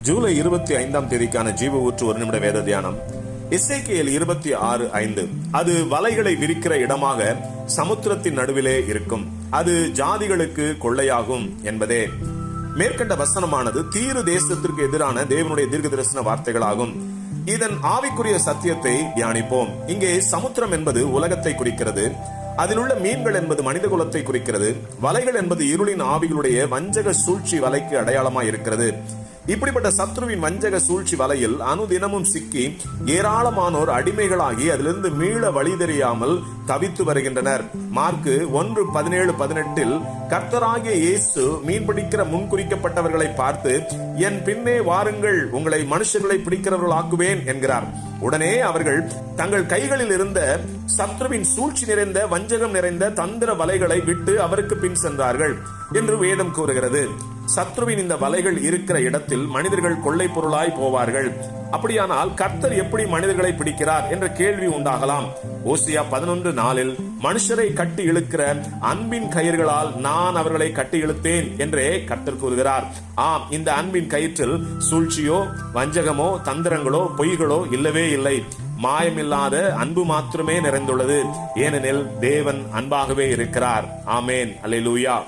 ஜூலை 25 ஜீவ ஊற்று ஒரு நிமிட வேத தியானம். எசேக்கியேல் 26:5. அது வலைகளை விரிக்கிற இடமாக சமுத்திரத்தின் நடுவிலே இருக்கும், அது ஜாதிகளுக்கு கொள்ளையாகும் என்பதே. மேற்கண்ட வசனமானது தீரு தேசத்திற்கு எதிரான தேவனுடைய தீர்க்கதரிசன வார்த்தைகளாகும். இதன் ஆவிக்குரிய சத்தியத்தை தியானிப்போம். இங்கே சமுத்திரம் என்பது உலகத்தை குறிக்கிறது, அதில் உள்ள மீன்கள் என்பது மனித குலத்தை குறிக்கிறது, வலைகள் என்பது இருளின் ஆவிகளுடைய வஞ்சக சூழ்ச்சி வலைக்கு அடையாளமாய் இருக்கிறது. இப்படிப்பட்ட சத்ருவின் வஞ்சக சூழ்ச்சி வலையில் அனுதினமும் சிக்கி ஏராளமானோர் அடிமைகளாகி அதிலிருந்து மீள வழி தெரியாமல் தவித்து வருகின்றனர். மார்க்கு 1:17-18 கர்த்தராகிய இயேசு மீன்பிடிக்கிற முன்குறிக்கப்பட்டவர்களை பார்த்து, என் பின்னே வாருங்கள், உங்களை மனுஷர்களை பிடிக்கிறவர்கள் ஆக்குவேன் என்கிறார். உடனே அவர்கள் தங்கள் கைகளில் இருந்த சத்ருவின் சூழ்ச்சி நிறைந்த வஞ்சகம் நிறைந்த தந்திர வலைகளை விட்டு அவருக்கு பின் சென்றார்கள் என்று வேதம் கூறுகிறது. சத்ருவின் இந்த வலைகள் இருக்கிற இடத்தில் மனிதர்கள் கொள்ளை பொருளாய் போவார்கள். அப்படியானால் கர்த்தர் எப்படி மனிதர்களை பிடிக்கிறார் என்ற கேள்வி உண்டாகலாம். ஓசியா 11:4 மனுஷரை கட்டி இழுக்கிற அன்பின் கயிர்களால் நான் அவர்களை கட்டி இழுத்தேன் என்றே கர்த்தர் கூறுகிறார். ஆம், இந்த அன்பின் கயிற்றில் சூழ்ச்சியோ வஞ்சகமோ தந்திரங்களோ பொய்களோ இல்லவே இல்லை. மாயமில்லாத அன்பு மாத்திரமே நிறைந்துள்ளது. ஏனெனில் தேவன் அன்பாகவே இருக்கிறார். ஆமேன். அல்லேலூயா.